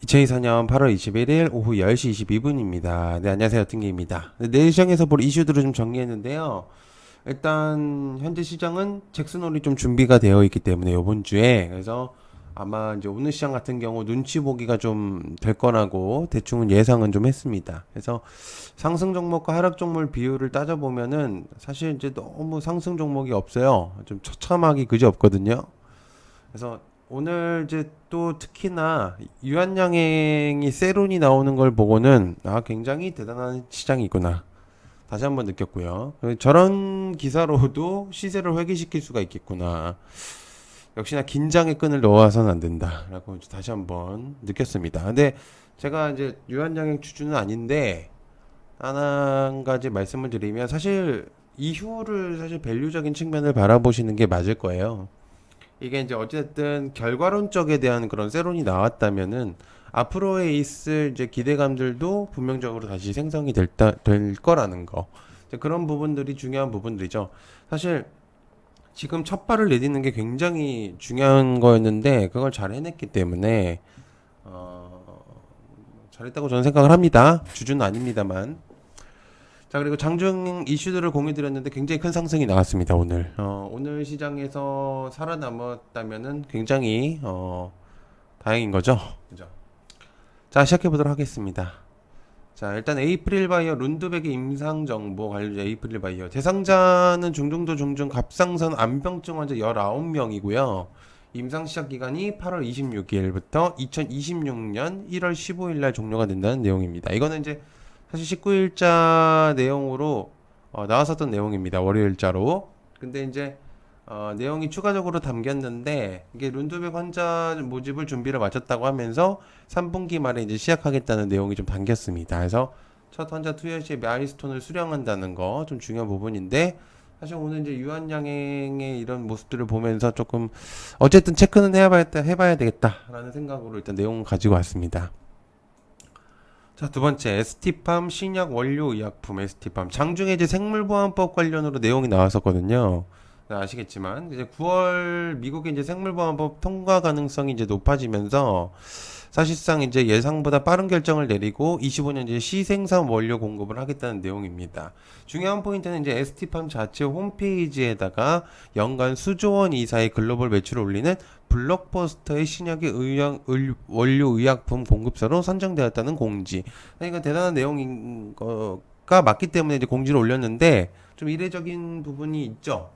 2024년 8월 21일 오후 10시 22분입니다. 네, 안녕하세요. 팅기입니다. 내일 시장에서 볼 이슈들을 좀 정리했는데요. 일단 현재 시장은 잭슨홀이 좀 준비가 되어 있기 때문에 이번 주에 그래서 아마 이제 오늘 시장 같은 경우 눈치 보기가 좀 될 거라고 대충은 예상은 좀 했습니다. 그래서 상승 종목과 하락 종목 비율을 따져보면은 사실 이제 너무 상승 종목이 없어요. 좀 처참하기 그지 없거든요. 그래서 오늘 이제 또 특히나 유한양행이 세론이 나오는 걸 보고는 굉장히 대단한 시장이구나 다시 한번 느꼈고요. 저런 기사로도 시세를 회귀시킬 수가 있겠구나. 역시나 긴장의 끈을 놓아서는 안 된다라고 다시 한번 느꼈습니다. 근데 제가 이제 유한양행 주주는 아닌데 한 가지 말씀을 드리면 사실 이후를 사실 밸류적인 측면을 바라보시는 게 맞을 거예요. 이게 이제 어쨌든 결과론적에 대한 그런 세론이 나왔다면은 앞으로에 있을 이제 기대감들도 분명적으로 다시 생성이 될 거라는 거. 이제 그런 부분들이 중요한 부분들이죠. 사실 지금 첫 발을 내딛는 게 굉장히 중요한 거였는데 그걸 잘 해냈기 때문에 어, 잘했다고 저는 생각을 합니다. 주주는 아닙니다만. 자, 그리고 장중 이슈들을 공유드렸는데 굉장히 큰 상승이 나왔습니다, 오늘. 오늘 시장에서 살아남았다면은 굉장히, 다행인 거죠. 그죠? 자, 시작해보도록 하겠습니다. 자, 일단 에이프릴 바이어 룬드백의 임상 정보 관련 에이프릴 바이어. 대상자는 중등도 중증 갑상선 암병증 환자 19명이고요. 임상 시작 기간이 8월 26일부터 2026년 1월 15일 날 종료가 된다는 내용입니다. 이거는 이제 사실 19일자 내용으로 나왔었던 내용입니다. 월요일자로. 근데 이제 내용이 추가적으로 담겼는데 이게 룬드백 환자 모집을 준비를 마쳤다고 하면서 3분기 말에 이제 시작하겠다는 내용이 좀 담겼습니다. 그래서 첫 환자 투여 시에 마일스톤을 수령한다는 거 좀 중요한 부분인데 사실 오늘 이제 유한양행의 이런 모습들을 보면서 조금 어쨌든 체크는 해봐야 되겠다라는 생각으로 일단 내용 가지고 왔습니다. 자, 두 번째, ST팜 신약 원료 의약품 ST팜 장중에 이제 생물보안법 관련으로 내용이 나왔었거든요. 네, 아시겠지만 이제 9월 미국의 이제 생물보안법 통과 가능성이 이제 높아지면서 사실상 이제 예상보다 빠른 결정을 내리고 25년 이제 시생산 원료 공급을 하겠다는 내용입니다. 중요한 포인트는 이제 ST팜 자체 홈페이지에다가 연간 수조 원 이상의 글로벌 매출을 올리는 블록버스터의 신약의 원료 의약품 공급사로 선정되었다는 공지. 그러니까 대단한 내용인 거가 맞기 때문에 이제 공지를 올렸는데 좀 이례적인 부분이 있죠.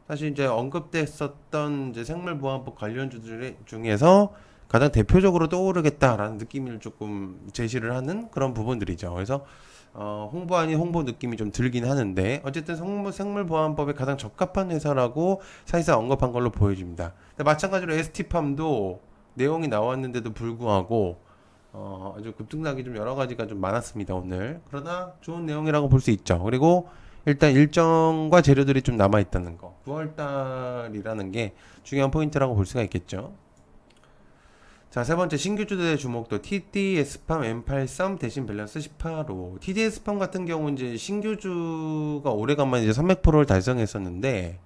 사실 이제 언급됐었던 이제 생물보안법 관련주들 중에서 가장 대표적으로 떠오르겠다라는 느낌을 조금 제시를 하는 그런 부분들이죠. 그래서 홍보 아닌 홍보 느낌이 좀 들긴 하는데 어쨌든 생물보안법에 가장 적합한 회사라고 사실상 언급한 걸로 보여집니다. 근데 마찬가지로 ST팜도 내용이 나왔는데도 불구하고 아주 급등락이 좀 여러 가지가 좀 많았습니다 오늘. 그러나 좋은 내용이라고 볼 수 있죠. 그리고 일단 일정과 재료들이 좀 남아 있다는 거. 9월 달이라는 게 중요한 포인트라고 볼 수가 있겠죠. 자, 세 번째 신규주들의 주목도 TDS팜 M83 대신 밸런스 18호. TDS팜 같은 경우 이제 신규주가 오래간만에 이제 300%를 달성했었는데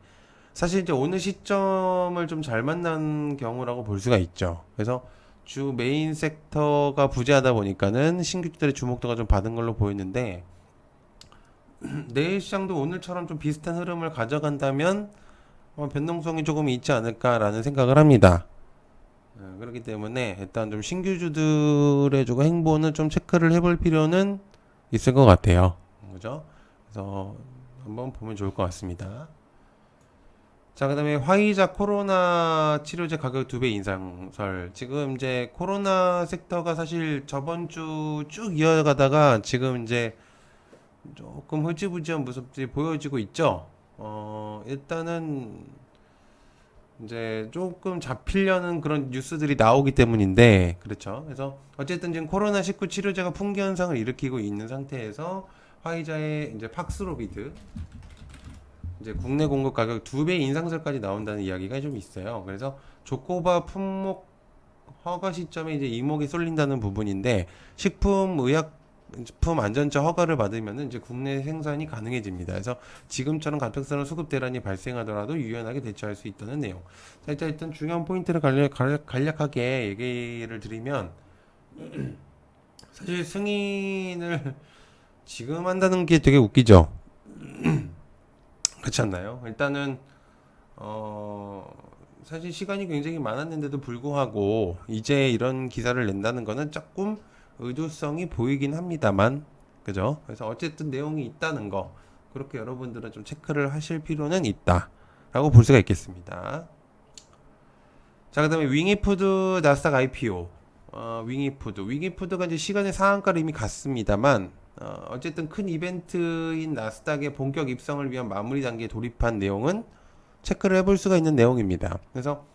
사실 이제 오늘 시점을 좀 잘 만난 경우라고 볼 수가 있죠. 그래서 주 메인 섹터가 부재하다 보니까는 신규주들의 주목도가 좀 받은 걸로 보이는데 내일 시장도 오늘처럼 좀 비슷한 흐름을 가져간다면 변동성이 조금 있지 않을까라는 생각을 합니다. 그렇기 때문에 일단 좀 신규주들의 조금 행보는 좀 체크를 해볼 필요는 있을 것 같아요. 그죠? 그래서 한번 보면 좋을 것 같습니다. 자, 그다음에 화이자 코로나 치료제 가격 2배 인상설. 지금 이제 코로나 섹터가 사실 저번 주 쭉 이어가다가 지금 이제 조금 흐지부지한 모습들이 보여지고 있죠. 일단은 이제 조금 잡히려는 그런 뉴스들이 나오기 때문인데, 그렇죠. 그래서 어쨌든 지금 코로나19 치료제가 풍기 현상을 일으키고 있는 상태에서 화이자의 이제 팍스로비드 이제 국내 공급 가격 2배 인상설까지 나온다는 이야기가 좀 있어요. 그래서 조코바 품목 허가 시점에 이제 이목이 쏠린다는 부분인데 식품 안전처 허가를 받으면 이제 국내 생산이 가능해집니다. 그래서 지금처럼 갑작스러운 수급 대란이 발생하더라도 유연하게 대처할 수 있다는 내용. 자, 일단 중요한 포인트를 간략하게 얘기를 드리면 사실 승인을 지금 한다는 게 되게 웃기죠. 그렇지 않나요? 일단은 어 사실 시간이 굉장히 많았는데도 불구하고 이제 이런 기사를 낸다는 거는 조금 의도성이 보이긴 합니다만, 그죠? 그래서 어쨌든 내용이 있다는 거, 그렇게 여러분들은 좀 체크를 하실 필요는 있다라고 볼 수가 있겠습니다. 자, 그다음에 윙이푸드 나스닥 IPO. 윙이푸드가 이제 시간의 상한가를 이미 갔습니다만, 어쨌든 큰 이벤트인 나스닥의 본격 입성을 위한 마무리 단계에 돌입한 내용은 체크를 해볼 수가 있는 내용입니다. 그래서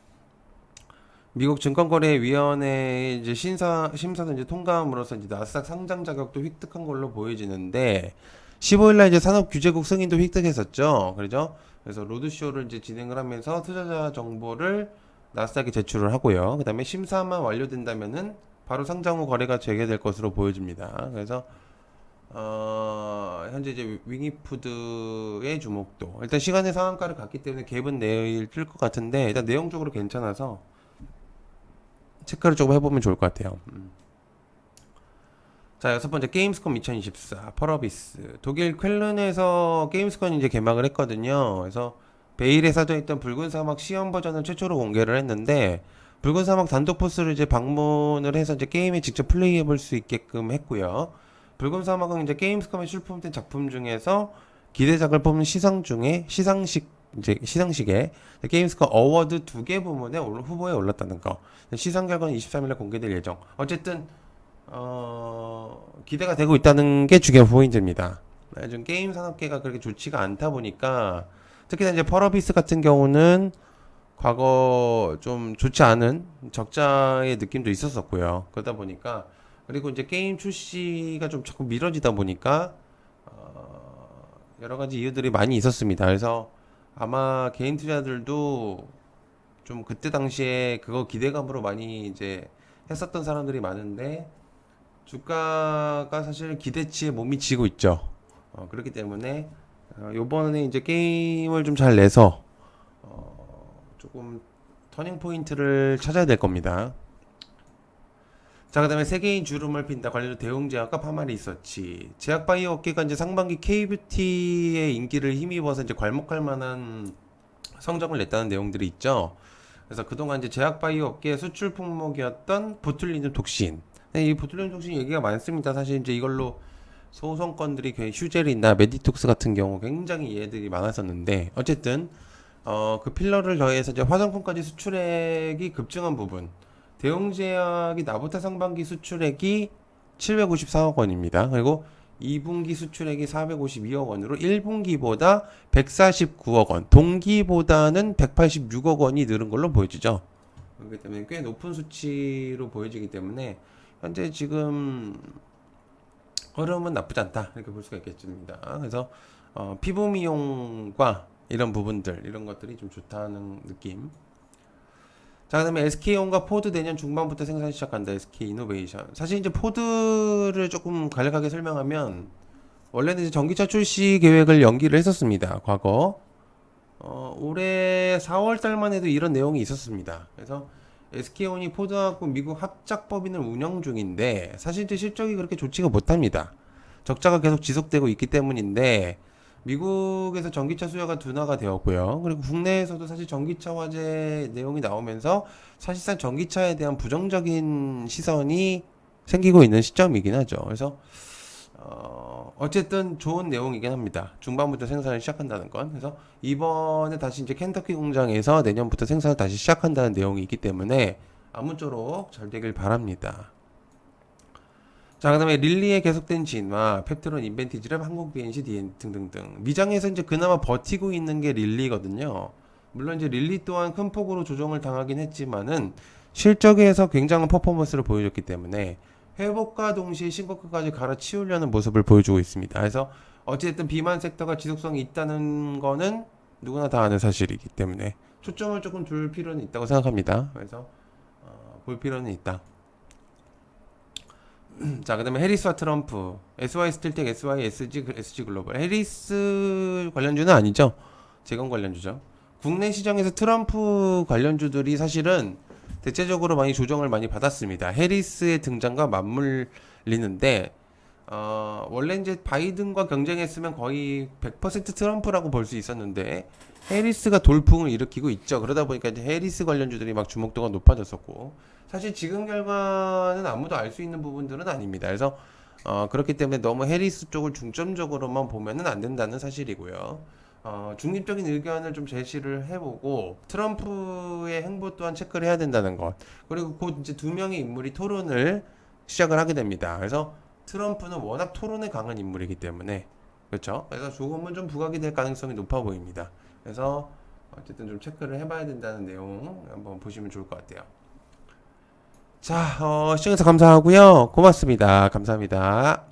미국 증권거래위원회 이제 심사도 이제 통과함으로써 이제 나스닥 상장 자격도 획득한 걸로 보여지는데, 15일날 이제 산업규제국 승인도 획득했었죠. 그렇죠? 그래서 로드쇼를 이제 진행을 하면서 투자자 정보를 나스닥에 제출을 하고요. 그 다음에 심사만 완료된다면은 바로 상장 후 거래가 재개될 것으로 보여집니다. 그래서 현재 이제 윙이푸드의 주목도, 일단 시간의 상한가를 갔기 때문에 갭은 내일 뜰 것 같은데, 일단 내용적으로 괜찮아서 체크를 조금 해보면 좋을 것 같아요. 자, 여섯 번째 게임스컴 2024 펄어비스. 독일 쾰른에서 게임스컴이 이제 개막을 했거든요. 그래서 베일에 사전있던 붉은 사막 시연 버전을 최초로 공개를 했는데, 붉은 사막 단독 포스를 이제 방문을 해서 이제 게임에 직접 플레이해 볼 수 있게끔 했고요. 붉은 사막은 이제 게임스컴에 출품된 작품 중에서 기대작을 뽑는 시상식에 게임스컴 어워드 2개 부문에 후보에 올랐다는 거. 시상 결과는 23일에 공개될 예정. 어쨌든 기대가 되고 있다는 게 중요한 포인트입니다. 요즘 게임 산업계가 그렇게 좋지가 않다 보니까, 특히나 이제 펄어비스 같은 경우는 과거 좀 좋지 않은 적자의 느낌도 있었었고요. 그러다 보니까, 그리고 이제 게임 출시가 좀 자꾸 미뤄지다 보니까 여러 가지 이유들이 많이 있었습니다. 그래서 아마 개인 투자들도 좀 그때 당시에 그거 기대감으로 많이 이제 했었던 사람들이 많은데, 주가가 사실 기대치에 못 미치고 있죠. 그렇기 때문에 요번에 이제 게임을 좀 잘 내서 조금 터닝 포인트를 찾아야 될 겁니다. 자, 그다음에 세계인 주름을 핀다 관련주 대웅제약과 파마리서치. 제약 바이오 업계가 이제 상반기 K뷰티의 인기를 힘입어서 이제 괄목할 만한 성적을 냈다는 내용들이 있죠. 그래서 그동안 이제 제약 바이오 업계의 수출 품목이었던 보툴리눔 톡신. 이 보툴리눔 톡신 얘기가 많습니다. 사실 이제 이걸로 소송건들이 휴젤이나 메디톡스 같은 경우 굉장히 예들이 많았었는데, 어쨌든 그 필러를 더해서 이제 화장품까지 수출액이 급증한 부분. 대웅제약이 나부터 상반기 수출액이 754억 원입니다. 그리고 2분기 수출액이 452억 원으로 1분기보다 149억 원, 동기보다는 186억 원이 늘은 걸로 보여지죠. 그렇기 때문에 꽤 높은 수치로 보여지기 때문에 현재 지금 흐름은 나쁘지 않다, 이렇게 볼 수가 있겠습니다. 그래서 피부 미용과 이런 부분들, 이런 것들이 좀 좋다는 느낌. 자, 그다음에 SK온과 포드 내년 중반부터 생산 시작한다. SK이노베이션. 사실 이제 포드를 조금 간략하게 설명하면, 원래는 이제 전기차 출시 계획을 연기를 했었습니다. 과거 올해 4월 달만 해도 이런 내용이 있었습니다. 그래서 SK온이 포드하고 미국 합작 법인을 운영 중인데, 사실 이제 실적이 그렇게 좋지가 못합니다. 적자가 계속 지속되고 있기 때문인데, 미국에서 전기차 수요가 둔화가 되었고요. 그리고 국내에서도 사실 전기차 화재 내용이 나오면서 사실상 전기차에 대한 부정적인 시선이 생기고 있는 시점이긴 하죠. 그래서 어쨌든 좋은 내용이긴 합니다. 중반부터 생산을 시작한다는 건. 그래서 이번에 다시 이제 켄터키 공장에서 내년부터 생산을 다시 시작한다는 내용이 있기 때문에 아무쪼록 잘 되길 바랍니다. 자, 그다음에 릴리의 계속된 진화, 펩트론 인벤티지랩, 한국 BNC 등등등. 미장에서 이제 그나마 버티고 있는 게 릴리거든요. 물론 이제 릴리 또한 큰 폭으로 조정을 당하긴 했지만은 실적에서 굉장한 퍼포먼스를 보여줬기 때문에 회복과 동시에 신고가까지 갈아치우려는 모습을 보여주고 있습니다. 그래서 어쨌든 비만 섹터가 지속성이 있다는 거는 누구나 다 아는 사실이기 때문에 초점을 조금 둘 필요는 있다고 생각합니다. 그래서 볼 필요는 있다. 자, 그 다음에 해리스와 트럼프, SY 스틸텍, SY, SG 글로벌. 해리스 관련주는 아니죠. 재건 관련주죠. 국내 시장에서 트럼프 관련주들이 사실은 대체적으로 많이 조정을 많이 받았습니다. 해리스의 등장과 맞물리는데 원래 이제 바이든과 경쟁했으면 거의 100% 트럼프라고 볼 수 있었는데 해리스가 돌풍을 일으키고 있죠. 그러다 보니까 이제 해리스 관련주들이 막 주목도가 높아졌었고 사실 지금 결과는 아무도 알 수 있는 부분들은 아닙니다. 그래서 그렇기 때문에 너무 해리스 쪽을 중점적으로만 보면은 안 된다는 사실이고요. 중립적인 의견을 좀 제시를 해보고 트럼프의 행보 또한 체크를 해야 된다는 것. 그리고 곧 이제 두 명의 인물이 토론을 시작을 하게 됩니다. 그래서 트럼프는 워낙 토론에 강한 인물이기 때문에 그렇죠. 그래서 조금은 좀 부각이 될 가능성이 높아 보입니다. 그래서 어쨌든 좀 체크를 해봐야 된다는 내용 한번 보시면 좋을 것 같아요. 자, 시청해주셔서 감사하고요. 고맙습니다. 감사합니다.